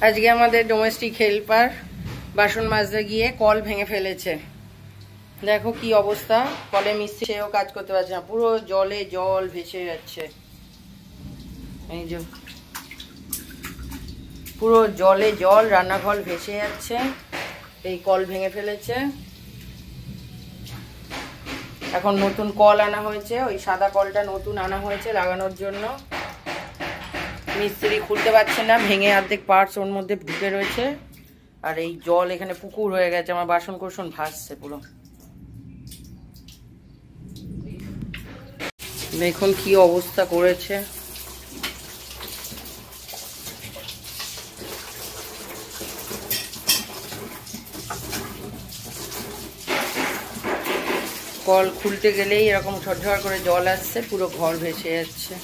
আজকে আমাদের domestic helper বাসন মাজতে গিয়ে কল ভেঙে ফেলেছে। দেখো কি অবস্থা, কলে মিস্ত্রি সেও কাজ করতে পারছে না, পুরো জলে জল ভেসে যাচ্ছে। এই যে পুরো জলে জল, রান্নাঘর ভেসে যাচ্ছে। এই কল ভেঙে ফেলেছে। এখন নতুন কল আনা হয়েছে, ওই সাদা কলটা নতুন আনা হয়েছে লাগানোর জন্য। মিস্ত্রি খুলতে পারছে না, ভেঙে অর্ধেক পার্টস ওর মধ্যে ঢুকে রয়েছে। আর এই জল এখানে পুকুর হয়ে গেছে, আমার বাসন কোসন ভাসছে পুরো। দেখুন কি অবস্থা করেছে। কল খুলতে গেলেই এরকম ঝরঝর করে জল আসছে, পুরো ঘর ভেসে যাচ্ছে।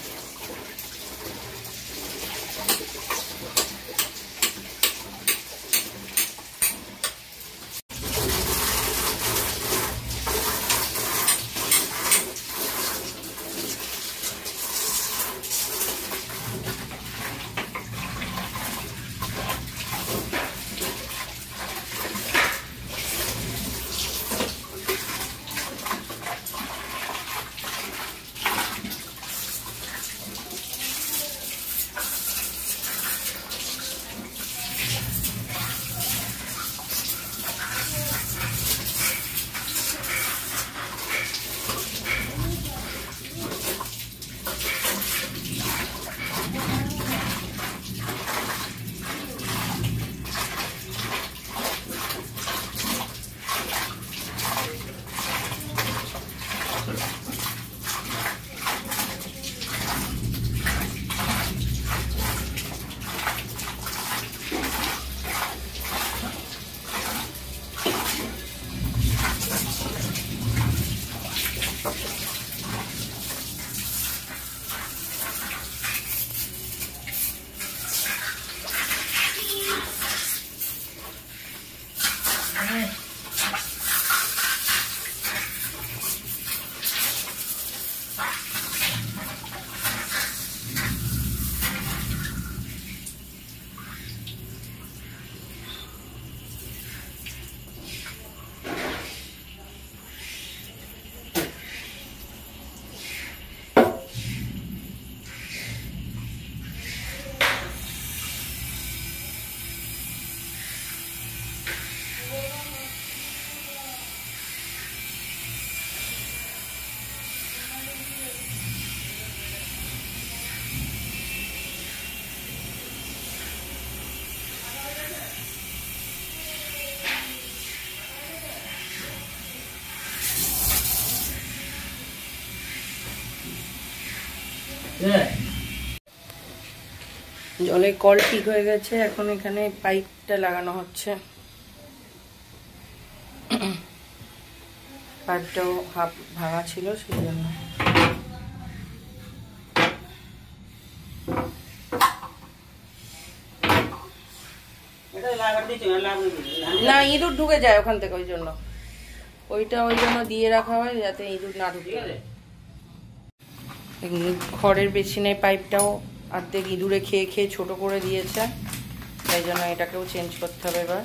জলের কল ঠিক হয়ে গেছে, এখন এখানে পাইপটা লাগানো হচ্ছে। পাইপটাও হাফ ভাঙা ছিল, সেই জন্য। না, ইঁদুর ঢুকে যায় ওখান থেকে, ওই জন্য দিয়ে রাখা হয় যাতে ইঁদুর না ঢুকে। ঘরের বেসিনের পাইপটাও অর্ধেক ইঁদুরে খেয়ে খেয়ে ছোট করে দিয়েছে, তাই জন্য এটাকেও চেঞ্জ করতে হবে এবার।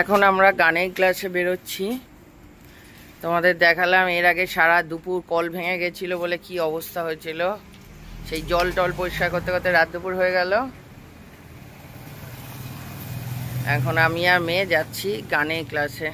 এখন আমরা গানের ক্লাসে বেরোচ্ছি। তোমাদের দেখালাম এর আগে সারা দুপুর কল ভেঙে গেছিল বলে কি অবস্থা হয়েছিল, সেই জল টল পরিষ্কার করতে করতে রাত দুপুর হয়ে গেল। এখন আমি আর মেয়ে যাচ্ছি গানের ক্লাসে।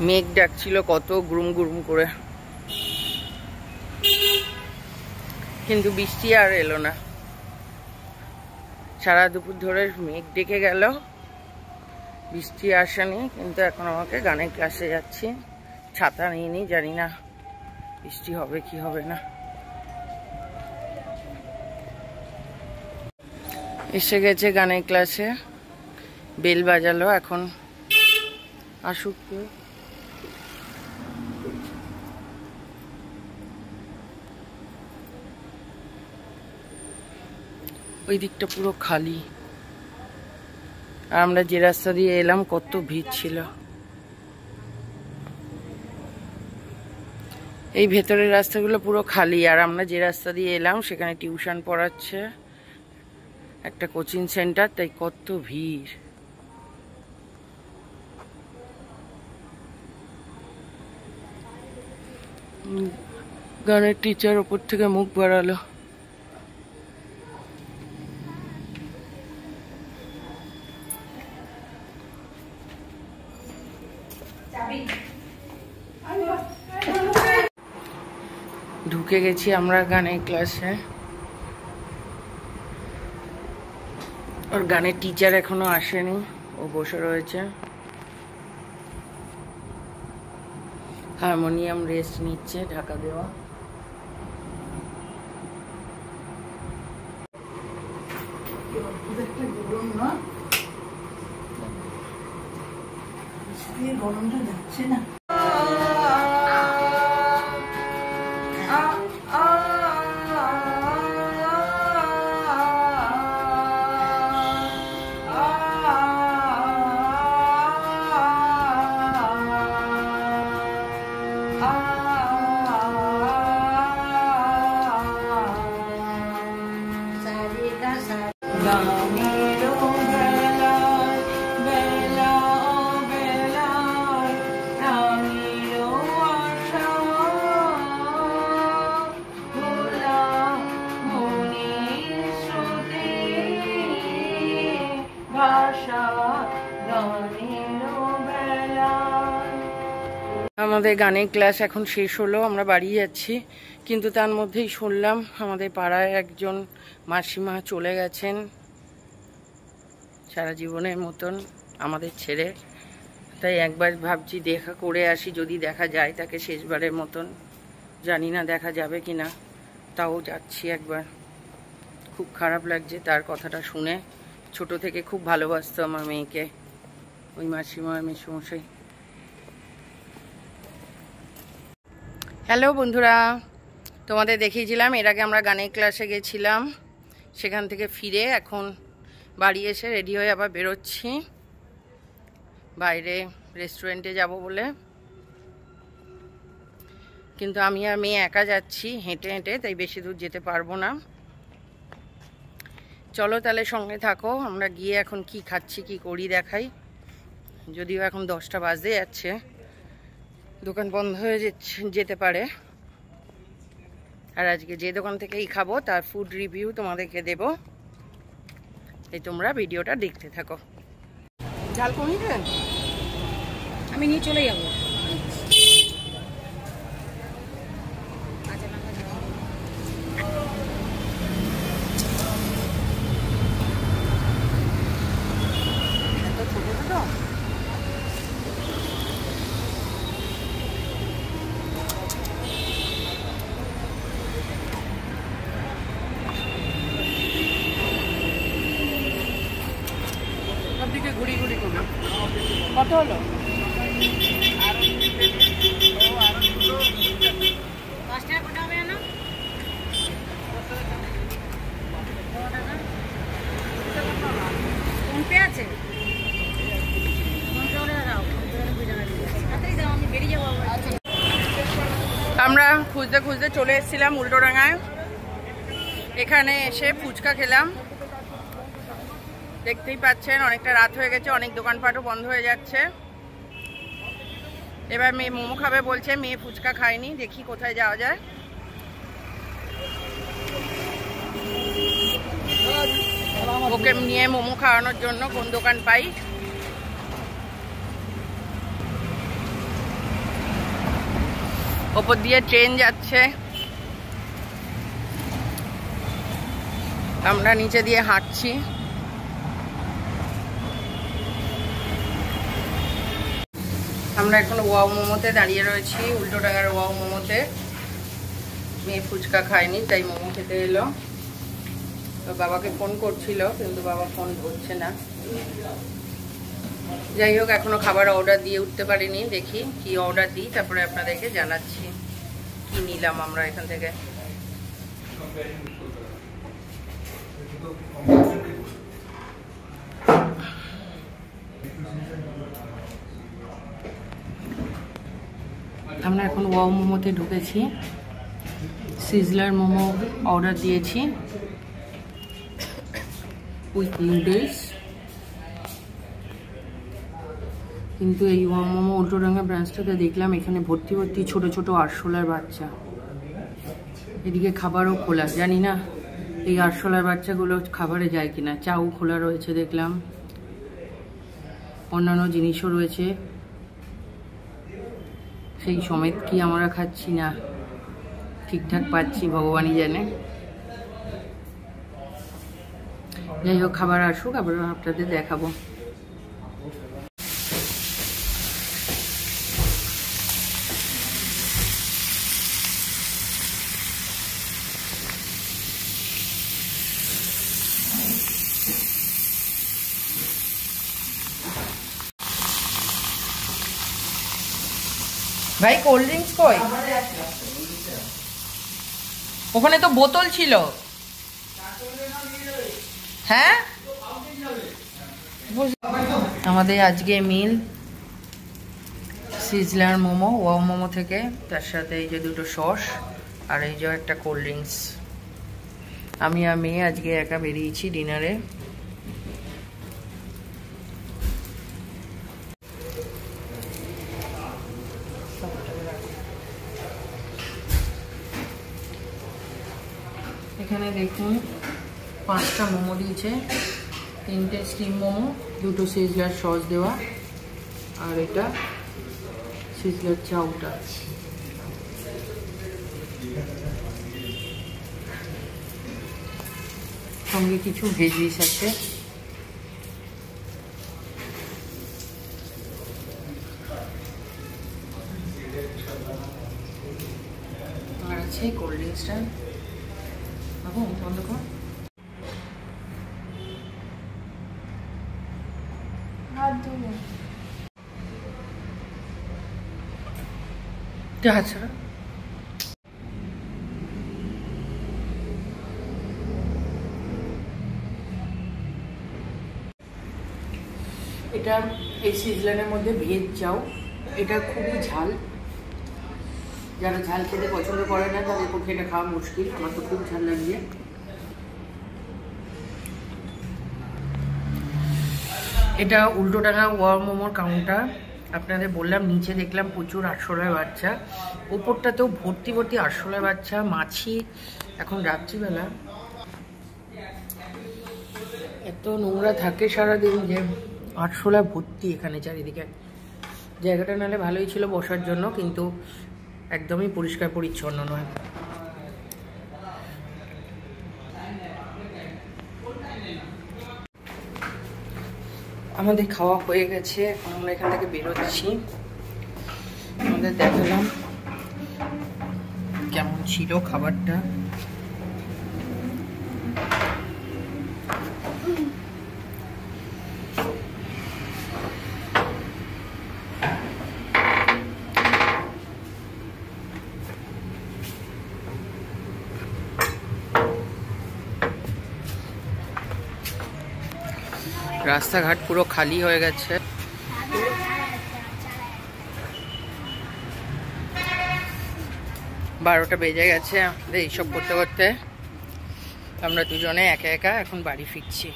মেঘ ডাকছিল কত গুরুম গুরুম করে, কিন্তু বৃষ্টি আর এলো না। সারা দুপুর ধরে মেঘ ডেকে গেল, বৃষ্টি আসেনি। কিন্তু এখন আমাকে গানের ক্লাসে যাচ্ছি, ছাতা নিয়ে নি, জানি না বৃষ্টি হবে কি হবে না। এসে গেছে গানের ক্লাসে, বেল বাজালো, এখন আসুক। ওই দিকটা পুরো খালি, আর আমরা যে রাস্তা দিয়ে এলাম কত ভিড় ছিল। এই ভেতরের রাস্তাগুলো পুরো খালি, আর আমরা যে রাস্তা দিয়ে এলাম সেখানে টিউশন পড়াচ্ছে একটা কোচিং সেন্টার, তাই কত ভিড়। গানের টিচার ওপর থেকে মুখ বাড়ালো। ঢুকে গেছি আমরা গানের ক্লাসে, ওর গানের টিচার এখনো আসেনি, ও বসে রয়েছে। হারমোনিয়াম রেস্ট নিচ্ছে, ঢাকা দেওয়া। গরমটা যাচ্ছে না। আমাদের গানের ক্লাস এখন শেষ হলো, আমরা বাড়ি যাচ্ছি। কিন্তু তার মধ্যেই শুনলাম আমাদের পাড়ায় একজন মাসিমা চলে গেছেন সারা জীবনের মতন আমাদের ছেড়ে। তাই একবার ভাবছি দেখা করে আসি, যদি দেখা যায় তাকে শেষবারের মতন। জানি না দেখা যাবে কি না, তাও যাচ্ছি একবার। খুব খারাপ লাগছে তার কথাটা শুনে। ছোট থেকে খুব ভালোবাসতো আমার মেয়েকে ওই মাসিমা, মেসোমশাই। হ্যালো বন্ধুরা, তোমাদের দেখিয়েছিলাম এর আগে আমরা গানের ক্লাসে গেছিলাম, সেখান থেকে ফিরে এখন বাড়ি এসে রেডি হয়ে আবার বেরোচ্ছি বাইরে রেস্টুরেন্টে যাব বলে। কিন্তু আমি আর মেয়ে একা যাচ্ছি হেঁটে হেঁটে, তাই বেশি দূর যেতে পারবো না। চলো তাহলে সঙ্গে থাকো, আমরা গিয়ে এখন কি খাচ্ছি কি করি দেখাই। যদিও এখন 10টা বাজতে যাচ্ছে, দোকান বন্ধ হয়ে যেতে পারে। আর আজকে যে দোকান থেকেই খাবো তার ফুড রিভিউ তোমাদেরকে দেব, এই তোমরা ভিডিওটা দেখতে থাকো। ঝাল কমিয়ে আমি নিয়ে চলে যাবো। ঘুরি ঘুরি করবে। কত হলো? খুঁজতে খুঁজতে চলে এসেছিলাম উল্টোডাঙায়। এখানে এসে ফুচকা খেলাম। দেখতেই পাচ্ছেন অনেকটা রাত হয়ে গেছে, অনেক দোকানপাটও বন্ধ হয়ে যাচ্ছে। এবার মেয়ে মোমো খাবে বলছে, মেয়ে ফুচকা খায়নি, দেখি কোথায় যাওয়া যায়। ওকে নিয়ে মোমো খাওয়ানোর জন্য কোন দোকান পাই। ওপর দিয়ে ট্রেন যাচ্ছে, আমরা নিচে দিয়ে হাঁটছি। আমরা এখন ওয়াও মোমোতে দাঁড়িয়ে রয়েছি, উল্টোডাঙার ওয়াও মোমোতে। মেয়ে ফুচকা খায়নি তাই মোমো খেতে এলো। তো বাবাকে ফোন করছিল কিন্তু বাবা ফোন ধরছে না। যাই হোক, এখনো খাবার অর্ডার দিয়ে উঠতে পারিনি, দেখি কি অর্ডার দিই, তারপরে আপনাদেরকে জানাচ্ছি কি নিলাম আমরা এখান থেকে। আমরা এখন ওয়াও মোমোতে ঢুকেছি, সিজলার মোমো অর্ডার দিয়েছি উইথ নুডলস। কিন্তু এই ওয়াও মোমো উল্টোডাঙা ব্রাঞ্চটাতে দেখলাম এখানে ভর্তি ভর্তি ছোট ছোট আরশোলার বাচ্চা। এদিকে খাবারও খোলা, জানি না এই আরশোলার বাচ্চাগুলো খাবারে যায় কিনা। চাও খোলা রয়েছে দেখলাম, অন্যান্য জিনিসও রয়েছে। সেই সমেত কি আমরা খাচ্ছি না ঠিকঠাক পাচ্ছি ভগবানই জানে। যাই হোক, খাবার আসুক, আবার আপনাদের দেখাবো। ভাই কোল্ড ড্রিঙ্কস কই? ওখানে তো বোতল ছিল। হ্যাঁ, আমাদের আজকে মিল সিজলার মোমো ওয়াও মোমো থেকে, তার সাথে এই যে দুটো সস আর এই যে একটা কোল্ড ড্রিঙ্কস। আমি আর মেয়ে আজকে একা বেরিয়েছি ডিনারে। এখানে দেখুন 5টা মোমো দিয়েছে, 3টে স্টিম মোমো, 2টো সিজলার সস দেওয়া, আর এটা সিজলার চাউটা। সঙ্গে কিছু ভেজিস আছে। আর আছে কোল্ড ড্রিঙ্কসটা। বাবু বন্ধ কর। আচ্ছা, এটা এই সিজলারের মধ্যে ভেজ চাও। এটা খুবই ঝাল, যারা ঝাল খেতে পছন্দ করে না তাদের পক্ষে এটা খাওয়া মুশকিল। আমার তো খুব ঝাল লাগছে। এটা উল্টোডাঙা ওয়াও মোমোর কাউন্টার। আপনাদের বললাম নিচে দেখলাম প্রচুর আরশোলার বাচ্চা, ওপরটাতেও ভর্তি ভর্তি আরশোলার বাচ্চা, মাছি। এখন রাত্রিবেলা এত নোংরা থাকে সারাদিন যে আরশোলা ভর্তি এখানে চারিদিকে। জায়গাটা নাহলে ভালোই ছিল বসার জন্য, কিন্তু একদমই পরিষ্কার পরিচ্ছন্ন নয়। আমাদের খাওয়া হয়ে গেছে, এখন আমরা এখান থেকে বেরোচ্ছি। আমাদের দেখালাম কেমন ছিল খাবারটা। রাস্তাঘাট পুরো খালি হয়ে গেছে। 12টা বেজে গেছে আমাদের এইসব করতে করতে। আমরা দুজনে একা একা এখন বাড়ি ফিরছি।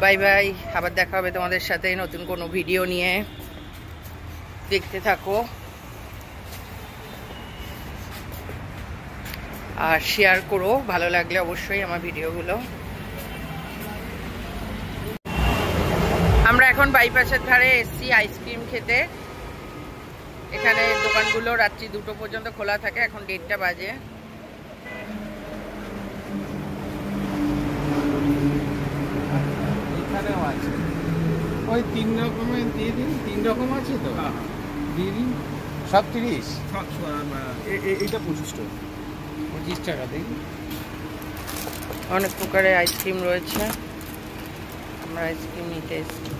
বাই বাই, আবার দেখা হবে তোমাদের সাথে নতুন কোনো ভিডিও নিয়ে। দেখতে থাকো আর শেয়ার করো ভালো লাগলে অবশ্যই আমার ভিডিওগুলো। আমরা এখন বাইপাসের ধারে এসছি আইসক্রিম খেতে। এখানে দোকানগুলো রাত্রি 2টো পর্যন্ত খোলা থাকে, এখন 1:30টা বাজে। এখানেও আছে ওই 3 রকমের দিয়ে দিন। 3 রকম আছে তো দিয়ে দিন। সব 30, এইটা 25 টাকা। 25 টাকা দেখি। অনেক প্রকারের আইসক্রিম রয়েছে, আমরা আইসক্রিম নিতে এসেছি।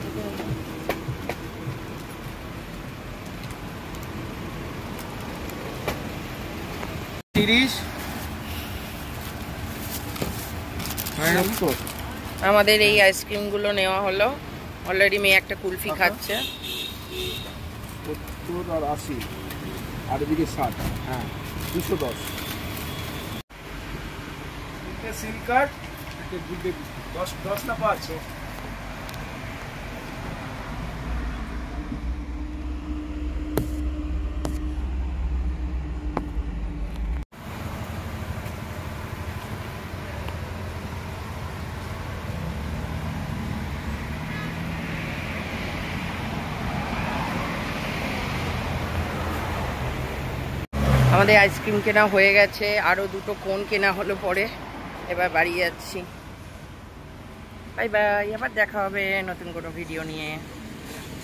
আমাদের এই আইসক্রিমগুলো নেওয়া হলো। অলরেডি মেয়ে একটা কুলফি খাচ্ছে। 70 আর 80 আর এদিকে 60। হ্যাঁ 210। এটা সিল কার্ড, এটা গুডে 10 না 5। আমাদের আইসক্রিম কেনা হয়ে গেছে, আরো 2টো কোন কেনা হলো পরে। এবার বাড়ি যাচ্ছি। বাই বাই, আবার দেখা হবে নতুন কোনো ভিডিও নিয়ে।